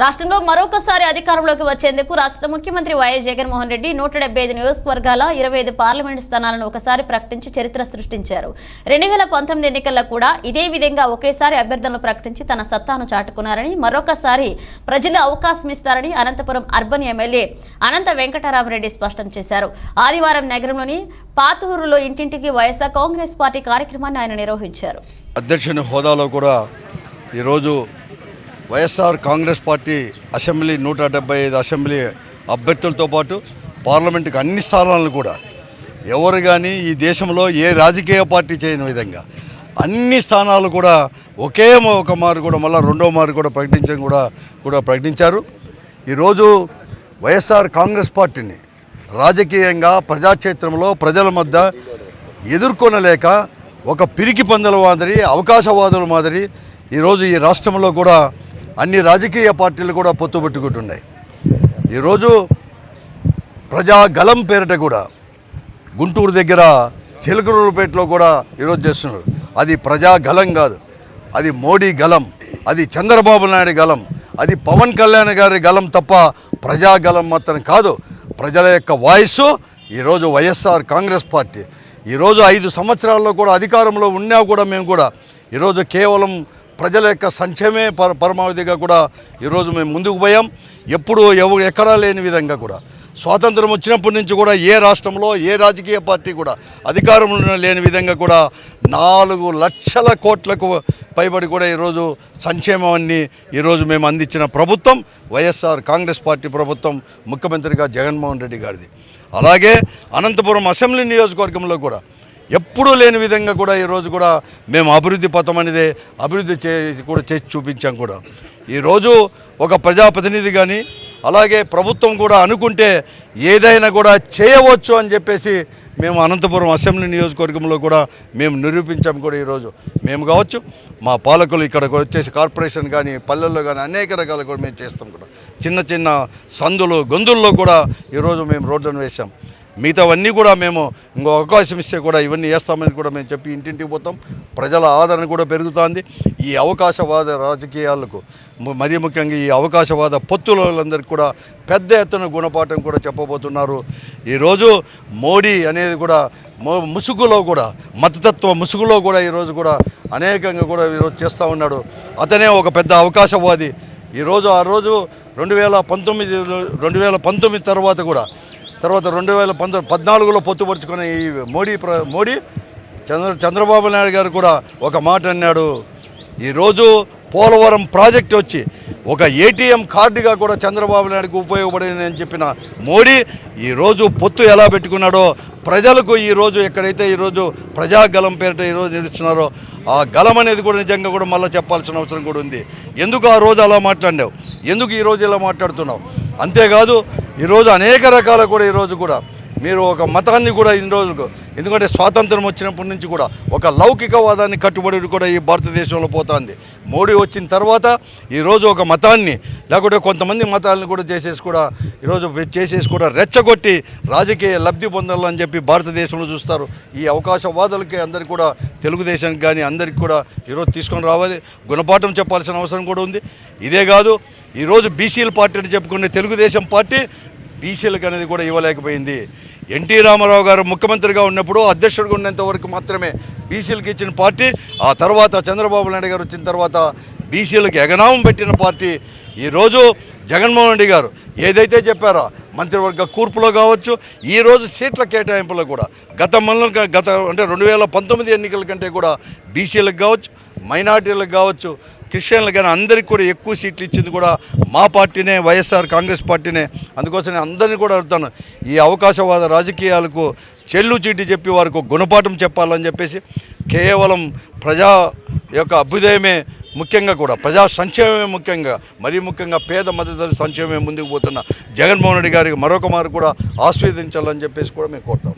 రాష్ట్రంలో మరొకసారి అధికారంలోకి వచ్చేందుకు రాష్ట్ర ముఖ్యమంత్రి వైఎస్ జగన్మోహన్ రెడ్డి 175 నియోజకవర్గాల 25 పార్లమెంటు స్థానాలను ఒకసారి ప్రకటించి చరిత్ర సృష్టించారు. 2019 ఎన్నికల్లో కూడా ఇదే విధంగా ఒకేసారి అభ్యర్థులను ప్రకటించి తన సత్తాను చాటుకున్నారని, మరొకసారి ప్రజలు అవకాశం ఇస్తారని అనంతపురం అర్బన్ ఎమ్మెల్యే అనంత వెంకటరామరెడ్డి స్పష్టం చేశారు. ఆదివారం నగరంలోని పాతూరులో ఇంటింటికి వైఎస్ఆర్ కాంగ్రెస్ పార్టీ కార్యక్రమాన్ని ఆయన నిర్వహించారు. అధ్యక్షుని హోదాలో కూడా ఈరోజు YSR Congress party assembly 175 assembly అభ్యర్థులతో పాటు పార్లమెంటుకు అన్ని స్థానాలను కూడా ఎవరు కానీ ఈ దేశంలో ఏ రాజకీయ పార్టీ చేయని విధంగా అన్ని స్థానాలు కూడా ఒకే ఒక మారు కూడా మళ్ళీ రెండో మారు కూడా ప్రకటించారు. ఈరోజు వైఎస్ఆర్ కాంగ్రెస్ పార్టీని రాజకీయంగా ప్రజాక్షేత్రంలో ప్రజల మధ్య ఎదుర్కొనలేక ఒక పిరికి పందల మాదిరి అవకాశవాదుల మాదిరి ఈరోజు ఈ రాష్ట్రంలో కూడా అన్ని రాజకీయ పార్టీలు కూడా పొత్తుపెట్టుకుంటున్నాయి. ఈరోజు ప్రజాగలం పేరిట కూడా గుంటూరు దగ్గర చిలకలూరుపేటలో కూడా ఈరోజు చేస్తున్నారు. అది ప్రజాగలం కాదు, అది మోడీ గలం, అది చంద్రబాబు నాయుడు గలం, అది పవన్ కళ్యాణ్ గారి గలం తప్ప ప్రజాగలం మాత్రం కాదు. ప్రజల యొక్క వాయిస్ ఈరోజు వైఎస్ఆర్ కాంగ్రెస్ పార్టీ ఈరోజు 5 సంవత్సరాల్లో కూడా అధికారంలో ఉన్నా కూడా మేము కూడా ఈరోజు కేవలం ప్రజల యొక్క సంక్షేమే పరమావధిగా కూడా ఈరోజు మేము ముందుకు పోయాం. ఎప్పుడు ఎక్కడా లేని విధంగా కూడా స్వాతంత్రం వచ్చినప్పటి నుంచి కూడా ఏ రాష్ట్రంలో ఏ రాజకీయ పార్టీ కూడా అధికారంలో లేని విధంగా కూడా 4 లక్షల కోట్లకు పైబడి కూడా ఈరోజు సంక్షేమాన్ని ఈరోజు మేము అందించిన ప్రభుత్వం వైఎస్ఆర్ కాంగ్రెస్ పార్టీ ప్రభుత్వం, ముఖ్యమంత్రిగా జగన్మోహన్ రెడ్డి గారిది. అలాగే అనంతపురం అసెంబ్లీ నియోజకవర్గంలో కూడా ఎప్పుడూ లేని విధంగా కూడా ఈరోజు కూడా మేము అభివృద్ధి పథం అనేది అభివృద్ధి చేసి చూపించాం. కూడా ఈరోజు ఒక ప్రజాప్రతినిధి కానీ అలాగే ప్రభుత్వం కూడా అనుకుంటే ఏదైనా కూడా చేయవచ్చు అని చెప్పేసి మేము అనంతపురం అసెంబ్లీ నియోజకవర్గంలో కూడా మేము నిరూపించాం. కూడా ఈరోజు మేము కావచ్చు, మా పాలకులు ఇక్కడ వచ్చేసి కార్పొరేషన్ కానీ పల్లెల్లో కానీ అనేక రకాలు కూడా మేము చేస్తాం. కూడా చిన్న చిన్న సందులు గొంతుల్లో కూడా ఈరోజు మేము రోడ్లను వేసాం. మిగతావన్నీ కూడా మేము ఇంకో అవకాశం ఇస్తే కూడా ఇవన్నీ వేస్తామని కూడా మేము చెప్పి ఇంటింటికి పోతాం. ప్రజల ఆదరణ కూడా పెరుగుతుంది. ఈ అవకాశవాద రాజకీయాలకు మరీ ముఖ్యంగా ఈ అవకాశవాద పొత్తులందరికీ కూడా పెద్ద ఎత్తున గుణపాఠం కూడా చెప్పబోతున్నారు. ఈరోజు మోడీ అనేది కూడా ముసుగులో కూడా మతతత్వ ముసుగులో కూడా ఈరోజు కూడా అనేకంగా కూడా ఈరోజు చేస్తూ ఉన్నాడు. అతనే ఒక పెద్ద అవకాశవాది. ఈరోజు ఆ రోజు 2019 తర్వాత 2014లో పొత్తుపరుచుకున్న ఈ మోడీ చంద్రబాబు నాయుడు గారు కూడా ఒక మాట అన్నాడు. ఈరోజు పోలవరం ప్రాజెక్టు వచ్చి ఒక ఏటీఎం కార్డుగా కూడా చంద్రబాబు నాయుడుకి ఉపయోగపడింది అని చెప్పిన మోడీ ఈరోజు పొత్తు ఎలా పెట్టుకున్నాడో ప్రజలకు ఈరోజు ఎక్కడైతే ఈరోజు ప్రజాగలం పేరిట ఈరోజు నిలుస్తున్నారో ఆ గలం అనేది కూడా నిజంగా కూడా మళ్ళీ చెప్పాల్సిన అవసరం కూడా ఉంది. ఎందుకు ఆ రోజు అలా మాట్లాడినావు, ఎందుకు ఈరోజు ఇలా మాట్లాడుతున్నావు? అంతేకాదు ఈరోజు అనేక రకాల కూడా ఈరోజు కూడా మీరు ఒక మతాన్ని కూడా ఇన్ని రోజులకు, ఎందుకంటే స్వాతంత్రం వచ్చినప్పటి నుంచి కూడా ఒక లౌకికవాదాన్ని కట్టుబడి కూడా ఈ భారతదేశంలో పోతుంది. మోడీ వచ్చిన తర్వాత ఈరోజు ఒక మతాన్ని లేకుంటే కొంతమంది మతాలను కూడా చేసేసి కూడా రెచ్చగొట్టి రాజకీయ లబ్ధి పొందాలని చెప్పి భారతదేశంలో చూస్తారు. ఈ అవకాశవాదులకి అందరికీ కూడా తెలుగుదేశానికి కానీ అందరికీ కూడా ఈరోజు తీసుకొని రావాలి, గుణపాఠం చెప్పాల్సిన అవసరం కూడా ఉంది. ఇదే కాదు, ఈరోజు బీసీల పార్టీ అని చెప్పుకునే తెలుగుదేశం పార్టీ బీసీలకు అనేది కూడా ఇవ్వలేకపోయింది. ఎన్టీ రామారావు గారు ముఖ్యమంత్రిగా ఉన్నప్పుడు అధ్యక్షుడిగా ఉన్నంత వరకు మాత్రమే బీసీలకు ఇచ్చిన పార్టీ. ఆ తర్వాత చంద్రబాబు నాయుడు గారు వచ్చిన తర్వాత బీసీలకు ఎగనామం పెట్టిన పార్టీ. ఈరోజు జగన్మోహన్ రెడ్డి గారు ఏదైతే చెప్పారో మంత్రివర్గ కూర్పులో కావచ్చు, ఈరోజు సీట్ల కేటాయింపులో కూడా గత అంటే 2019 ఎన్నికల కంటే కూడా బీసీలకు కావచ్చు, మైనార్టీలకు కావచ్చు, క్రిస్టియన్లు కానీ అందరికీ కూడా ఎక్కువ సీట్లు ఇచ్చింది కూడా మా పార్టీనే, వైఎస్ఆర్ కాంగ్రెస్ పార్టీనే. అందుకోసం అందరినీ కూడా అడుగుతాను, ఈ అవకాశవాద రాజకీయాలకు చెల్లు చీటి చెప్పి వారికి గుణపాఠం చెప్పాలని చెప్పేసి కేవలం ప్రజా యొక్క అభ్యుదయమే ముఖ్యంగా కూడా ప్రజా సంక్షేమమే ముఖ్యంగా, మరీ ముఖ్యంగా పేద మధ్యతరగతి సంక్షేమమే ముందుకు పోతున్న జగన్మోహన్ రెడ్డి గారికి మరొక మారు కూడా ఆశీర్వదించాలని చెప్పేసి కూడా మేము కోరుతాం.